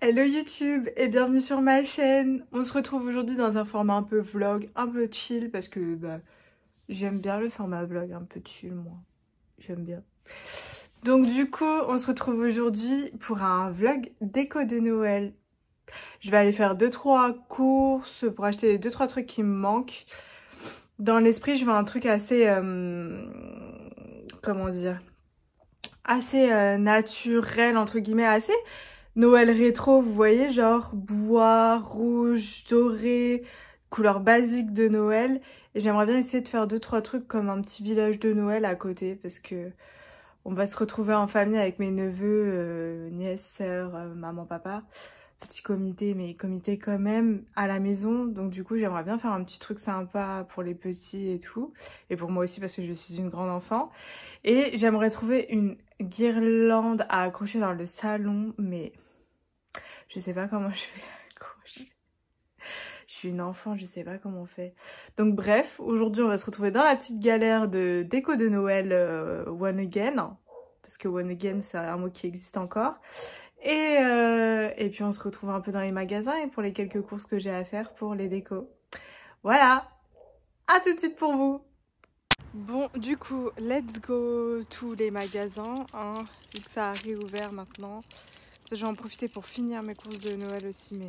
Hello YouTube et bienvenue sur ma chaîne. On se retrouve aujourd'hui dans un format un peu vlog, un peu chill parce que j'aime bien le format vlog un peu chill moi. J'aime bien. Donc du coup on se retrouve aujourd'hui pour un vlog déco de Noël. Je vais aller faire 2-3 courses pour acheter 2-3 trucs qui me manquent. Dans l'esprit je veux un truc assez... comment dire, assez naturel entre guillemets, assez Noël rétro, vous voyez, genre bois, rouge, doré, couleur basique de Noël. Et j'aimerais bien essayer de faire 2-3 trucs comme un petit village de Noël à côté parce que on va se retrouver en famille avec mes neveux, nièces, sœurs, maman, papa. Petit comité, mais comité quand même à la maison. Donc du coup, j'aimerais bien faire un petit truc sympa pour les petits et tout. Et pour moi aussi parce que je suis une grande enfant. Et j'aimerais trouver une guirlande à accrocher dans le salon, mais je sais pas comment je vais accrocher. Je suis une enfant, je sais pas comment on fait. Donc bref, aujourd'hui on va se retrouver dans la petite galère de déco de Noël One Again. Parce que One Again c'est un mot qui existe encore. Et puis on se retrouve un peu dans les magasins et pour les quelques courses que j'ai à faire pour les décos. Voilà, à tout de suite pour vous. Bon, du coup, let's go tous les magasins, hein, vu que ça a réouvert maintenant. Je vais en profiter pour finir mes courses de Noël aussi,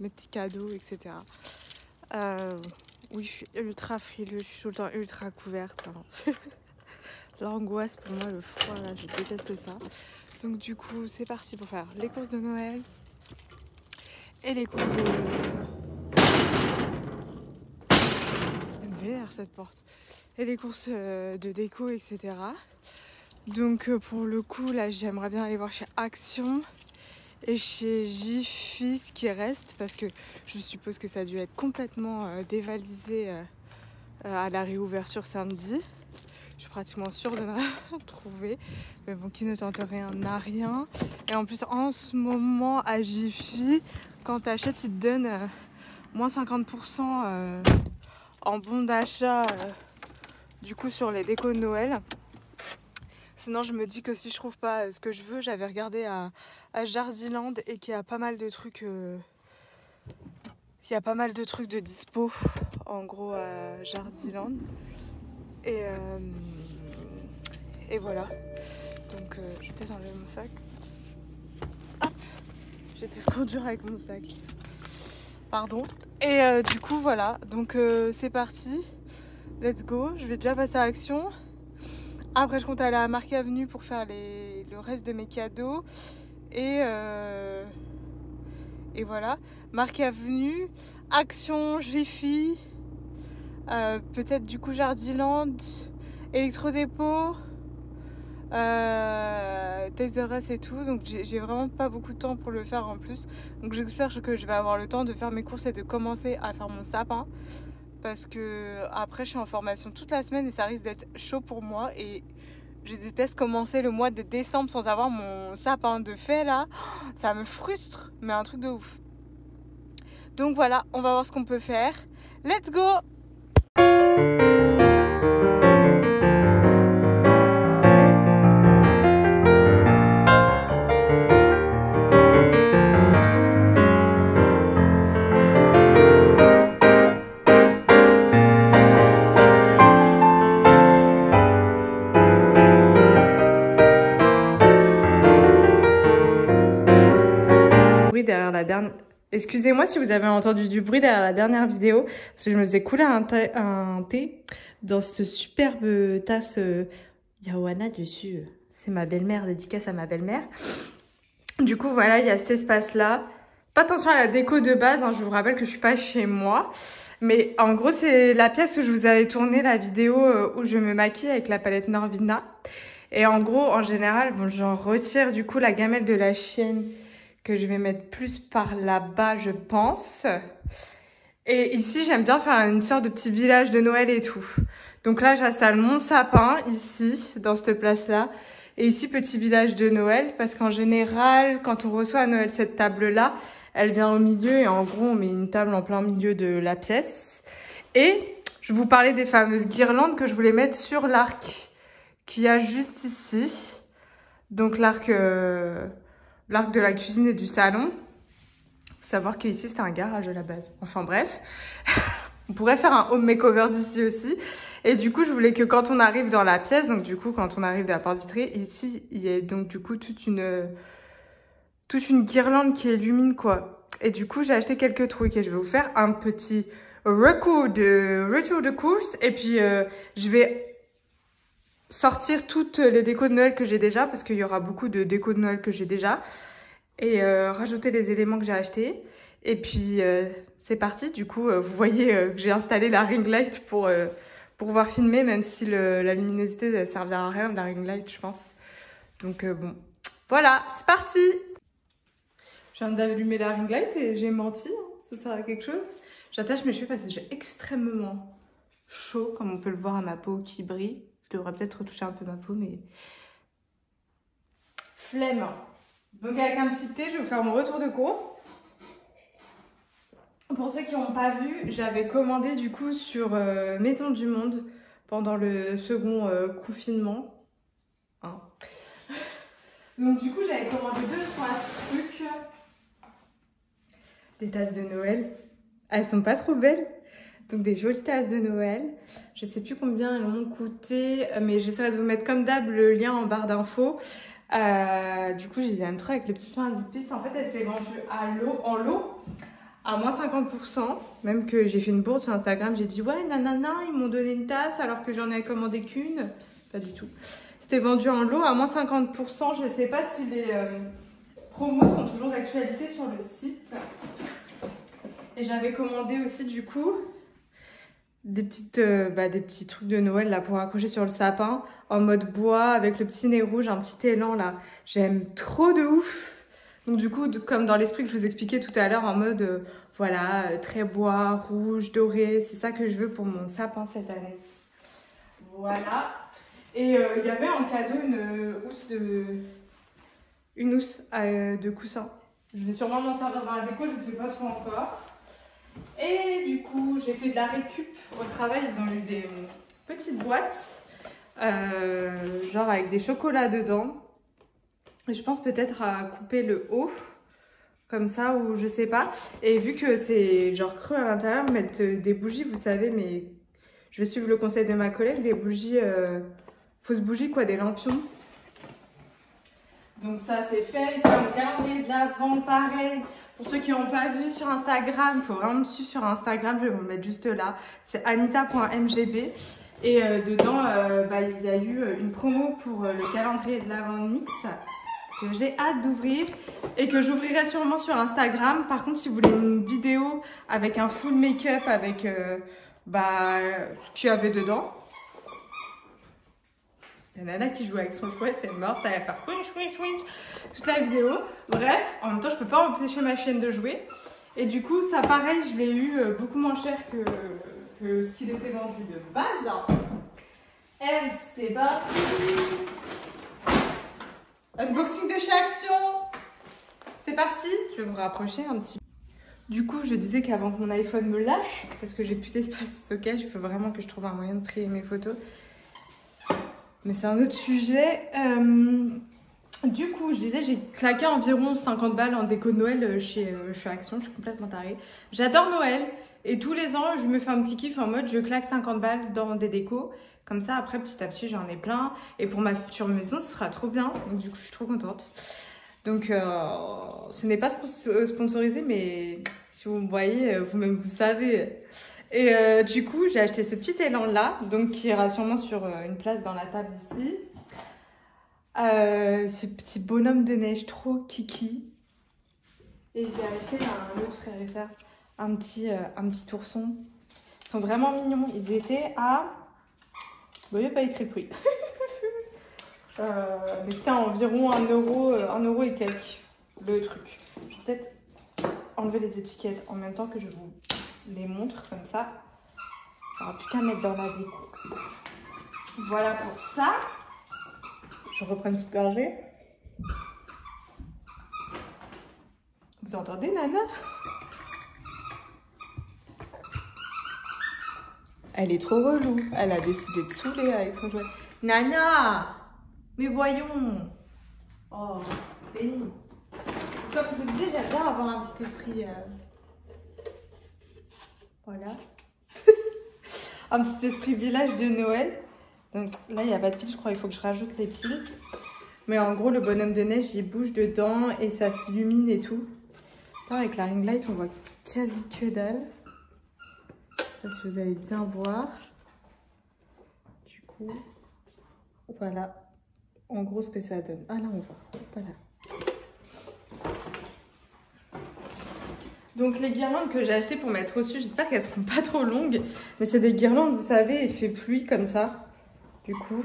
mes petits cadeaux, etc. Oui, je suis ultra frileuse, je suis tout le temps ultra couverte. Hein. L'angoisse pour moi, le froid, là, je déteste ça. Donc du coup, c'est parti pour faire les courses de Noël et les courses de... Elle me vénère cette porte. Et les courses de déco, etc. Donc pour le coup, là, j'aimerais bien aller voir chez Action et chez Jiffy ce qui reste parce que je suppose que ça a dû être complètement dévalisé à la réouverture samedi. Je suis pratiquement sûre de ne rien trouver. Mais bon, qui ne tente rien n'a rien. Et en plus, en ce moment, à Jiffy, quand tu achètes, ils te donnent moins 50% en bon d'achat du coup sur les décos de Noël. Sinon, je me dis que si je trouve pas ce que je veux, j'avais regardé à Jardiland et qu'il y a pas mal de trucs... il y a pas mal de trucs de dispo, en gros, à Jardiland. Et voilà. Donc je vais peut-être enlever mon sac. Hop, j'étais trop dure avec mon sac. Pardon. Et du coup voilà. Donc c'est parti. Let's go. Je vais déjà passer à Action. Après je compte aller à Marc Avenue pour faire le reste de mes cadeaux. Et voilà. Marc Avenue, Action, Jiffy. Peut-être du coup Jardiland, Electrodépôt, Toys R Us et tout. Donc j'ai vraiment pas beaucoup de temps pour le faire en plus. Donc j'espère que je vais avoir le temps de faire mes courses et de commencer à faire mon sapin. Parce que après je suis en formation toute la semaine et ça risque d'être chaud pour moi. Et je déteste commencer le mois de décembre sans avoir mon sapin de fait là. Ça me frustre, mais un truc de ouf. Donc voilà, on va voir ce qu'on peut faire. Let's go! Derrière la dernière... Excusez-moi si vous avez entendu du bruit derrière la dernière vidéo, parce que je me faisais couler un thé dans cette superbe tasse Yawana dessus. C'est ma belle-mère, dédicace à ma belle-mère. Du coup, voilà, il y a cet espace-là. Pas attention à la déco de base, hein, je vous rappelle que je suis pas chez moi. Mais en gros, c'est la pièce où je vous avais tourné la vidéo où je me maquille avec la palette Norvina. Et en gros, en général, bon, j'en retire du coup la gamelle de la chienne que je vais mettre plus par là-bas, je pense. Et ici, j'aime bien faire une sorte de petit village de Noël et tout. Donc là, j'installe mon sapin ici, dans cette place-là. Et ici, petit village de Noël, parce qu'en général, quand on reçoit à Noël cette table-là, elle vient au milieu et en gros, on met une table en plein milieu de la pièce. Et je vous parlais des fameuses guirlandes que je voulais mettre sur l'arc qu'il y a juste ici. Donc l'arc de la cuisine et du salon. Faut savoir qu'ici, c'est un garage à la base. Enfin bref, on pourrait faire un home makeover d'ici aussi. Et du coup, je voulais que quand on arrive dans la pièce, donc du coup, quand on arrive de la porte vitrée, ici, il y ait donc du coup toute une guirlande qui illumine quoi. Et du coup, j'ai acheté quelques trucs et je vais vous faire un petit retour de course. Et puis, je vais sortir toutes les décos de Noël que j'ai déjà, parce qu'il y aura beaucoup de décos de Noël que j'ai déjà. Et rajouter les éléments que j'ai achetés. Et puis, c'est parti. Du coup, vous voyez que j'ai installé la ring light pour pouvoir filmer, même si la luminosité ne servira à rien, la ring light, je pense. Donc, bon. Voilà, c'est parti! Je viens d'allumer la ring light et j'ai menti, hein. Ça sert à quelque chose. J'attache mes cheveux parce que j'ai extrêmement chaud, comme on peut le voir à ma peau qui brille. Je devrais peut-être retoucher un peu ma peau, mais... Flemme. Donc avec un petit thé, je vais vous faire mon retour de course. Pour ceux qui n'ont pas vu, j'avais commandé du coup sur Maison du Monde pendant le second confinement. Hein. Donc du coup, j'avais commandé 2-3 trucs. Des tasses de Noël. Elles sont pas trop belles. Donc des jolies tasses de Noël. Je sais plus combien elles m'ont coûté, mais j'essaierai de vous mettre comme d'hab le lien en barre d'infos. Du coup, je les aime trop avec le petit soin d'épices. En fait, elles s'étaient vendues en lot à moins 50%. Même que j'ai fait une bourde sur Instagram. J'ai dit ouais, nanana, ils m'ont donné une tasse alors que j'en avais commandé qu'une. Pas du tout. C'était vendu en lot à moins 50%. Je ne sais pas si les promos sont toujours d'actualité sur le site. Et j'avais commandé aussi du coup des petits trucs de Noël là pour accrocher sur le sapin en mode bois avec le petit nez rouge, un petit élan là. J'aime trop de ouf. Donc du coup, comme dans l'esprit que je vous expliquais tout à l'heure en mode voilà, très bois, rouge, doré. C'est ça que je veux pour mon sapin cette année. Voilà. Et il y avait en cadeau une housse de coussin. Je vais sûrement m'en servir dans la déco, je ne sais pas trop encore. Et du coup, j'ai fait de la récup au travail. Ils ont eu des petites boîtes, genre avec des chocolats dedans. Et je pense peut-être à couper le haut, comme ça, ou je sais pas. Et vu que c'est genre creux à l'intérieur, mettre des bougies, vous savez, mais je vais suivre le conseil de ma collègue, des bougies, fausses bougies quoi, des lampions. Donc ça c'est fait, ici on calendrier de l'Avent, pareil. Pour ceux qui n'ont pas vu sur Instagram, il faut vraiment me suivre sur Instagram, je vais vous le mettre juste là. C'est anita.mgb. Et dedans, il y a eu une promo pour le calendrier de l'Avent mix que j'ai hâte d'ouvrir et que j'ouvrirai sûrement sur Instagram. Par contre, si vous voulez une vidéo avec un full make-up, avec ce qu'il y avait dedans. La nana qui joue avec son jouet, c'est mort, ça va faire toute la vidéo. Bref, en même temps, je peux pas empêcher ma chienne de jouer. Et du coup, ça pareil, je l'ai eu beaucoup moins cher que ce qu'il était vendu de base. Et c'est parti. Unboxing de chez Action. C'est parti. Je vais vous rapprocher un petit peu. Du coup, je disais qu'avant que mon iPhone me lâche, parce que j'ai plus d'espace de stockage, il faut vraiment que je trouve un moyen de trier mes photos. Mais c'est un autre sujet. Du coup, je disais, j'ai claqué environ 50 balles en déco de Noël chez Action. Je suis complètement tarée. J'adore Noël. Et tous les ans, je me fais un petit kiff en mode je claque 50 balles dans des décos. Comme ça, après, petit à petit, j'en ai plein. Et pour ma future maison, ce sera trop bien. Donc, du coup, je suis trop contente. Donc, ce n'est pas sponsorisé, mais si vous me voyez, vous-même, vous savez. Et du coup, j'ai acheté ce petit élan-là, donc qui ira sûrement sur une place dans la table ici. Ce petit bonhomme de neige trop kiki. Et j'ai acheté un autre frère et sœur, un petit ourson. Ils sont vraiment mignons. Ils étaient à... Bon, il n'y a pas écrit le prix. Mais c'était environ 1 euro et quelques, le truc. Je vais peut-être enlever les étiquettes en même temps que je vous les montre, comme ça. Il n'y aura plus qu'à mettre dans la déco. Voilà pour ça. Je reprends une petite gorgée. Vous entendez, Nana? Elle est trop relou. Elle a décidé de saouler avec son jouet. Nana! Mais voyons! Oh, béni. comme je vous disais, j'aime bien avoir un petit esprit... Voilà. Un petit esprit village de Noël. Donc là, il n'y a pas de piles, je crois. Il faut que je rajoute les piles. Mais en gros, le bonhomme de neige, il bouge dedans et ça s'illumine et tout. Attends, avec la ring light, on voit quasi que dalle. Je sais pas si vous allez bien voir. Du coup, voilà. En gros, ce que ça donne. Ah là, on voit. Voilà. Donc les guirlandes que j'ai achetées pour mettre au-dessus, j'espère qu'elles seront pas trop longues. Mais c'est des guirlandes, vous savez, effet pluie comme ça. Du coup,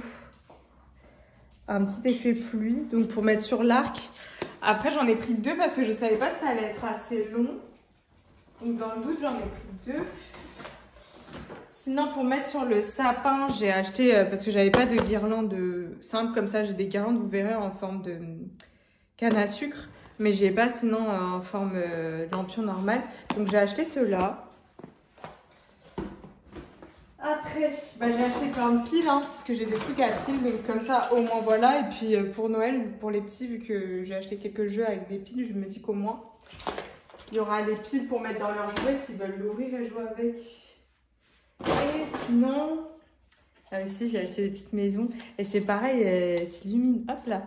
un petit effet pluie. Donc pour mettre sur l'arc. Après, j'en ai pris 2 parce que je savais pas si ça allait être assez long. Donc dans le doute, j'en ai pris 2. Sinon, pour mettre sur le sapin, j'ai acheté, parce que j'avais pas de guirlande simple comme ça, j'ai des guirlandes, vous verrez, en forme de canne à sucre. Mais j'ai pas sinon en forme lampion normale. Donc j'ai acheté ceux-là. Après, bah, j'ai acheté plein de piles, hein, parce que j'ai des trucs à piles. Donc comme ça, au moins voilà. Et puis pour Noël, pour les petits, vu que j'ai acheté quelques jeux avec des piles, je me dis qu'au moins, il y aura les piles pour mettre dans leurs jouets s'ils veulent l'ouvrir et jouer avec. Et sinon, là aussi, j'ai acheté des petites maisons. Et c'est pareil, elles s'illuminent. Hop là.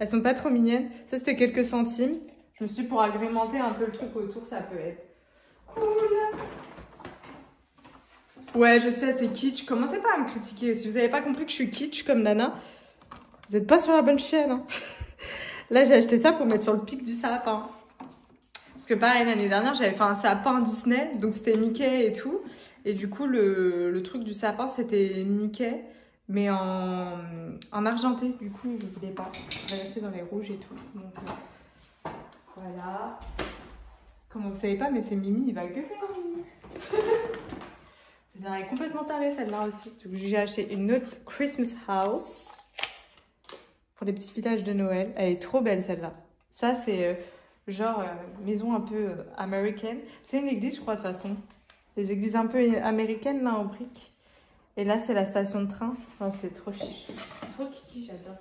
Elles sont pas trop mignonnes. Ça, c'était quelques centimes. Je me suis dit, pour agrémenter un peu le truc autour, ça peut être cool. Ouais, je sais, c'est kitsch. Commencez pas à me critiquer. Si vous n'avez pas compris que je suis kitsch comme Nana, vous n'êtes pas sur la bonne chaîne. Hein. Là, j'ai acheté ça pour mettre sur le pic du sapin. Parce que pareil, l'année dernière, j'avais fait un sapin Disney. Donc, c'était Mickey et tout. Et du coup, le truc du sapin, c'était Mickey. Mais en argenté, du coup, je voulais pas. Je vais rester dans les rouges et tout. Donc, voilà. Comment vous savez pas, mais c'est Mimi, il va gueuler. Elle est complètement tarée, celle-là aussi. J'ai acheté une autre Christmas House pour les petits villages de Noël. Elle est trop belle, celle-là. Ça, c'est genre maison un peu américaine. C'est une église, je crois, de toute façon. Les églises un peu américaines, là, en briques. Et là, c'est la station de train. Enfin, c'est trop chichi. Trop kiki, j'adore.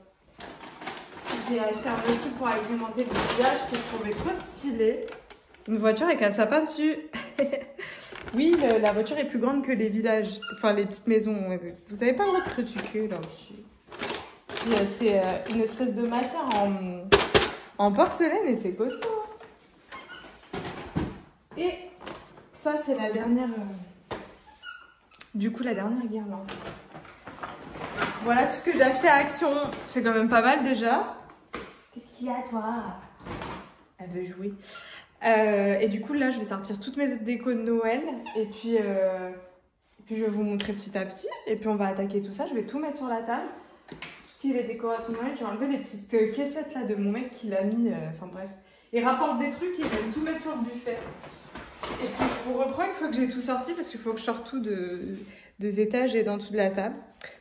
J'ai acheté un autre truc pour agrémenter le visage que je trouvais trop stylé. Une voiture avec un sapin dessus. Oui, la voiture est plus grande que les villages. Enfin, les petites maisons. Vous n'avez pas le droit de critiquer, là aussi. Puis, c'est une espèce de matière en porcelaine et c'est costaud. Et ça, c'est la dernière... Du coup, la dernière guirlande. Voilà tout ce que j'ai acheté à Action. C'est quand même pas mal déjà. Qu'est-ce qu'il y a, toi? Elle veut jouer. Et du coup, là, je vais sortir toutes mes autres décos de Noël. Et puis je vais vous montrer petit à petit. Et puis, on va attaquer tout ça. Je vais tout mettre sur la table. Tout ce qui est les décorations de Noël. J'ai enlevé les petites caissettes là de mon mec qui l'a mis. Enfin, bref. Il rapporte des trucs et il va tout mettre sur le buffet. Et puis je vous reprends une fois que j'ai tout sorti parce qu'il faut que je sorte tout des étages et dans tout de la table.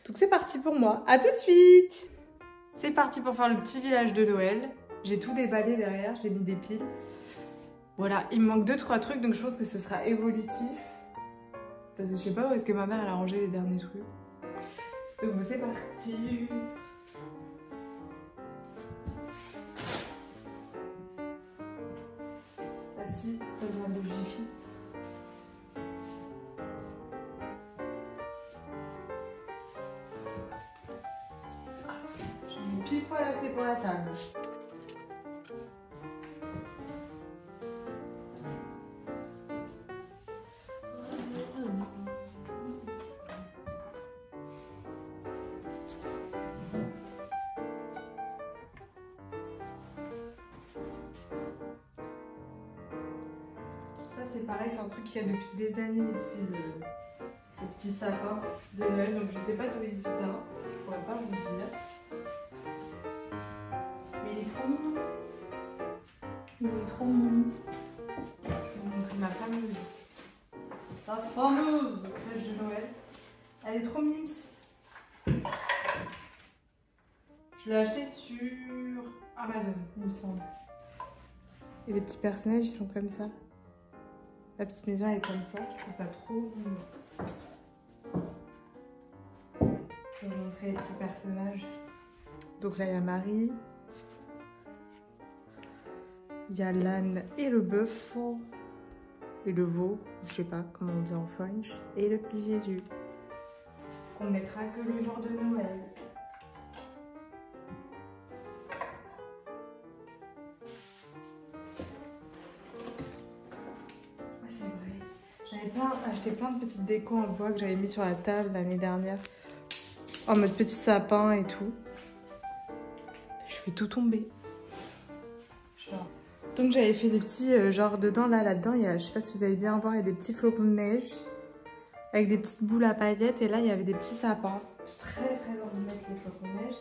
Donc c'est parti pour moi. À tout de suite. C'est parti pour faire le petit village de Noël. J'ai tout déballé derrière, j'ai mis des piles. Voilà, il me manque 2-3 trucs donc je pense que ce sera évolutif. Parce que je sais pas où est-ce que ma mère elle a rangé les derniers trucs. Donc c'est parti. Si, ça vient de Jiffy. J'en ai pile poil assez pour la table. C'est pareil, c'est un truc qu'il y a depuis des années ici, le petit sapin de Noël. Donc je sais pas d'où il vient, je pourrais pas vous dire. Mais il est trop mignon. Il est trop mignon. Je vais vous montrer ma fameuse. La fameuse crèche de Noël. Elle est trop mimes. Je l'ai achetée sur Amazon, il me semble. Et les petits personnages, ils sont comme ça. La petite maison elle est comme ça, je trouve ça trop mignon. Je vais vous montrer les petits personnages. Donc là il y a Marie, Il y a l'âne et le bœuf. Et le veau, je sais pas comment on dit en French. Et le petit Jésus. Qu'on mettra que le jour de Noël. C'est vrai. J'avais acheté plein de petites décos en bois que j'avais mis sur la table l'année dernière. En mode petit sapin et tout. Je fais tout tomber. Donc j'avais fait des petits, genre dedans, là-dedans, il y a, je sais pas si vous allez bien voir, il y a des petits flocons de neige. Avec des petites boules à paillettes. Et là, il y avait des petits sapins. J'ai très envie de mettre les flocons de neige.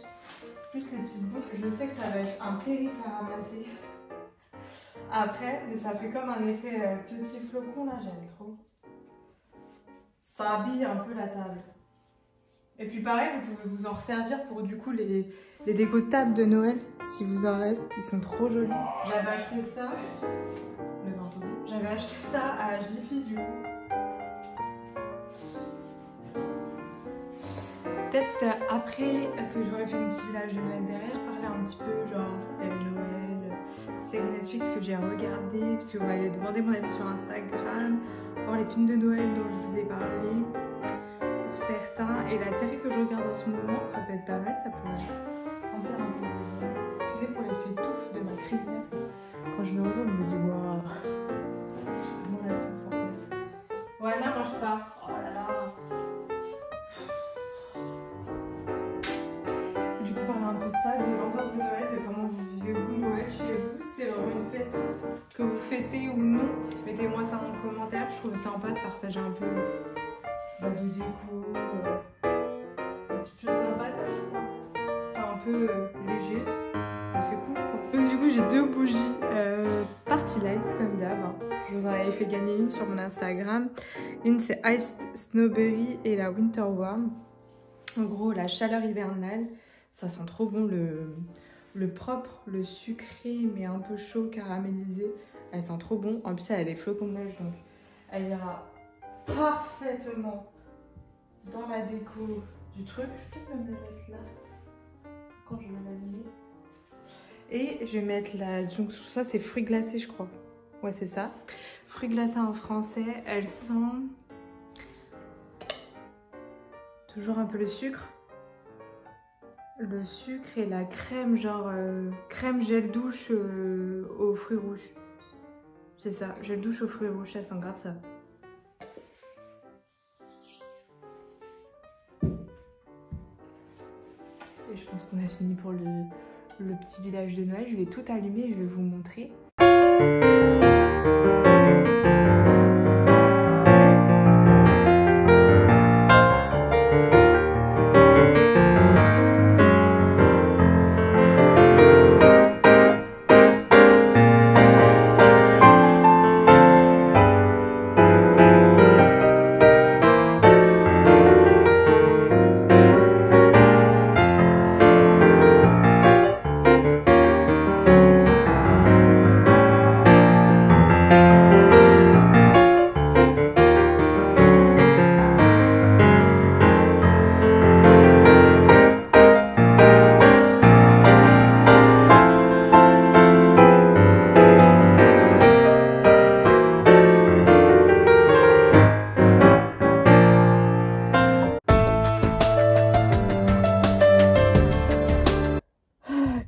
Plus les petites boules. Je sais que ça va être un périple à ramasser. Après, mais ça fait comme un effet petit flocon là, j'aime trop. Ça habille un peu la table. Et puis pareil, vous pouvez vous en resservir pour du coup les décos de table de Noël, si vous en reste. Ils sont trop jolis. J'avais acheté ça, le manteau. J'avais acheté ça à Jiffy du coup. Peut-être après que j'aurais fait un petit village de Noël derrière, parler un petit peu genre série Noël, série Netflix que j'ai regardé, parce que vous m'avez demandé mon avis sur Instagram, voir les films de Noël dont je vous ai parlé, pour certains, et la série que je regarde en ce moment, ça peut être pas mal, ça peut remplir un peu de journée. Excusez pour l'effet touffe de ma crinière. Quand je me retourne, je me dis waouh, j'ai vraiment la touffe en fait. Voilà, mange pas. Oh là là. Du coup, parler un peu de ça, de l'ambiance de Noël, de comment vous vivez vous Noël chez vous, c'est vraiment une fête que vous fêtez ou non. Mettez-moi ça en commentaire, je trouve sympa de partager un peu de déco, des petites choses sympatoches, je crois. Enfin, un peu léger, mais c'est cool quoi. Donc, du coup, j'ai deux bougies Party Light comme d'hab. Hein. Je vous en avais fait gagner une sur mon Instagram. Une c'est Iced Snowberry et la Winter Warm. En gros, la chaleur hivernale. Ça sent trop bon le propre, le sucré mais un peu chaud caramélisé. Elle sent trop bon. En plus, elle a des flocons de neige donc elle ira parfaitement dans la déco du truc. Je vais peut-être même le mettre là quand je vais l'allumer. Et je vais mettre la... Donc ça c'est fruits glacés je crois. Ouais c'est ça. Fruits glacés en français. Elle sent toujours un peu le sucre. Le sucre et la crème, genre crème gel douche aux fruits rouges. C'est ça, gel douche aux fruits rouges, ça sent grave ça. Et je pense qu'on a fini pour le petit village de Noël. Je vais tout allumer et je vais vous montrer.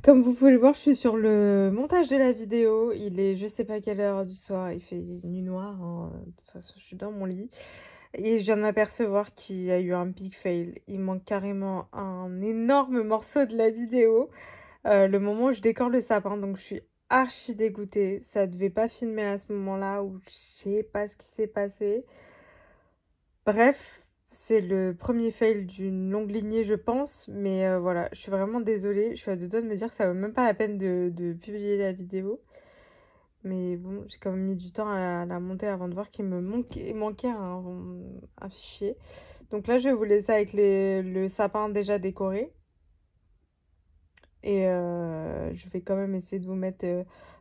Comme vous pouvez le voir, je suis sur le montage de la vidéo. Il est je sais pas quelle heure du soir, il fait nuit noire. Hein. De toute façon, je suis dans mon lit. Et je viens de m'apercevoir qu'il y a eu un big fail. Il manque carrément un énorme morceau de la vidéo. Le moment où je décore le sapin. Donc je suis archi dégoûtée. Ça devait pas filmer à ce moment-là ou je sais pas ce qui s'est passé. Bref. C'est le premier fail d'une longue lignée, je pense. Mais voilà, je suis vraiment désolée. Je suis à deux doigts de me dire que ça vaut même pas la peine de publier la vidéo. Mais bon, j'ai quand même mis du temps à la monter avant de voir qu'il me manquait un fichier. Donc là, je vais vous laisser avec le sapin déjà décoré. Et je vais quand même essayer de vous mettre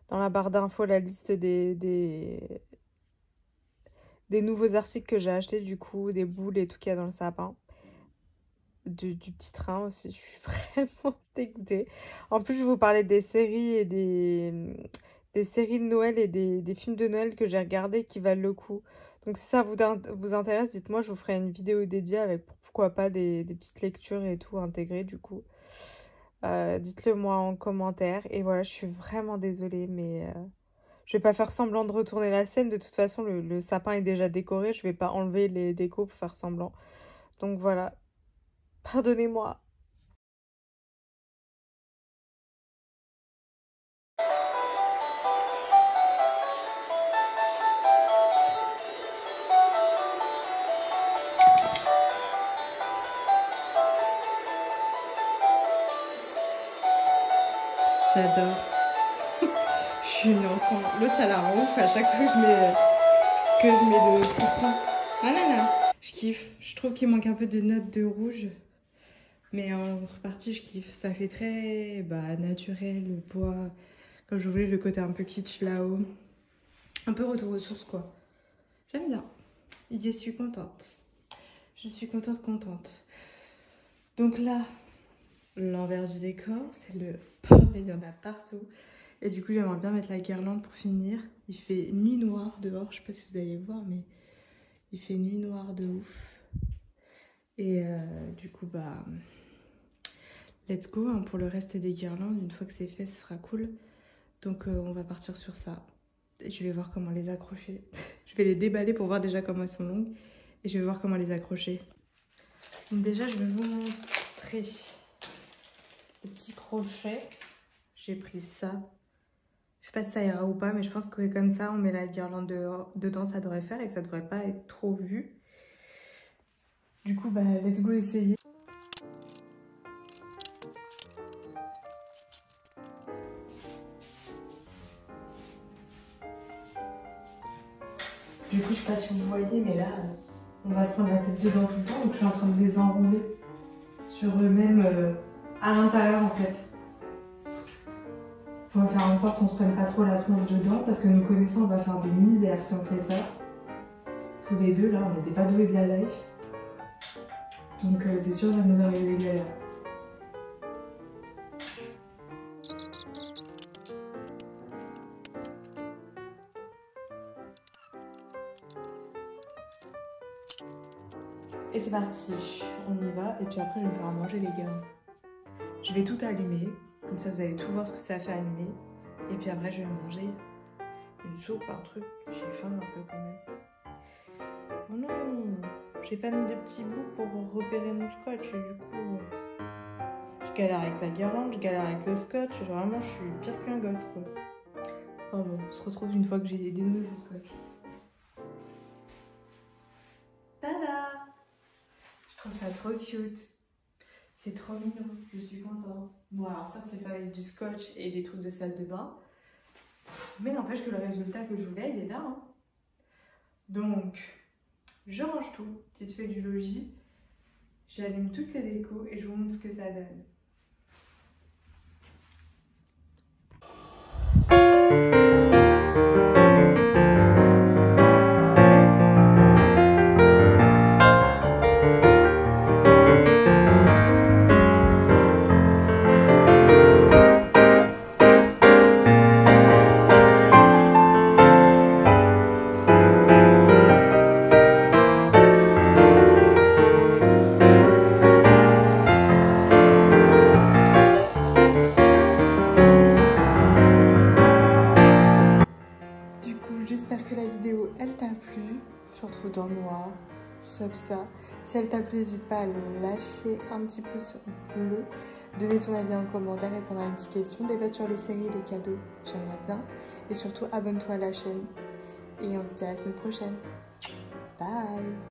dans la barre d'infos la liste des nouveaux articles que j'ai achetés, du coup, des boules et tout qu'il y a dans le sapin. Du petit train aussi, je suis vraiment dégoûtée. En plus, je vais vous parler des séries et des séries de Noël et des films de Noël que j'ai regardés qui valent le coup. Donc si ça vous intéresse, dites-moi, je vous ferai une vidéo dédiée avec pourquoi pas des petites lectures et tout intégrées du coup. Dites-le moi en commentaire. Et voilà, je suis vraiment désolée, mais je vais pas faire semblant de retourner la scène. De toute façon, le sapin est déjà décoré. Je vais pas enlever les décos pour faire semblant. Donc voilà, pardonnez-moi. J'adore. Je suis une enfant. L'autre, ça la rend ouf à chaque fois que je mets le citron. Ah non, non. Je kiffe. Je trouve qu'il manque un peu de notes de rouge. Mais en contrepartie, je kiffe. Ça fait très naturel, le bois. Comme je voulais, le côté un peu kitsch là-haut. Un peu retour aux sources, quoi. J'aime bien. Je suis contente. Je suis contente. Donc là, l'envers du décor, c'est le pain. Il y en a partout. Et du coup, j'aimerais bien mettre la guirlande pour finir. Il fait nuit noire dehors. Je sais pas si vous allez voir, mais il fait nuit noire de ouf. Et du coup, let's go hein, pour le reste des guirlandes. Une fois que c'est fait, ce sera cool. Donc on va partir sur ça. Je vais voir comment les accrocher. Je vais les déballer pour voir déjà comment elles sont longues. Et je vais voir comment les accrocher. Donc déjà, je vais vous montrer les petits crochets. J'ai pris ça. Je sais pas si ça ira ou pas, mais je pense que comme ça, on met la guirlande dedans, ça devrait faire et ça devrait pas être trop vu. Du coup, let's go essayer. Du coup, je sais pas si vous voyez, mais là, on va se prendre la tête dedans tout le temps. Donc, je suis en train de les enrouler sur eux-mêmes à l'intérieur, en fait. On va faire en sorte qu'on se prenne pas trop la tronche dedans, parce que nous connaissant, on va faire des misères si on fait ça. Tous les deux, là, on n'était pas doués de la life. Donc, c'est sûr, il va nous arriver des galères. Et c'est parti, on y va, et puis après je vais me faire à manger les gars. Je vais tout allumer, comme ça vous allez tout voir ce que ça fait allumer. Et puis après je vais manger une soupe, un truc, j'ai faim un peu quand même. Oh non, j'ai pas mis de petits bouts pour repérer mon scotch, et du coup je galère avec la guirlande, je galère avec le scotch, vraiment je suis pire qu'un goth quoi. Enfin bon, on se retrouve une fois que j'ai dénoué le scotch. Tada! Je trouve ça trop cute. C'est trop mignon, je suis contente. Bon alors ça c'est pas avec du scotch et des trucs de salle de bain. Mais n'empêche que le résultat que je voulais, il est là. Hein. Donc, je range tout, petite fée du logis. J'allume toutes les décos et je vous montre ce que ça donne. J'espère que la vidéo elle t'a plu, surtout dans le noir, tout ça. Si elle t'a plu, n'hésite pas à lâcher un petit pouce bleu, donner ton avis en commentaire, répondre à une petite question, débattre sur les séries et les cadeaux, j'aimerais bien. Et surtout abonne-toi à la chaîne et on se dit à la semaine prochaine. Bye.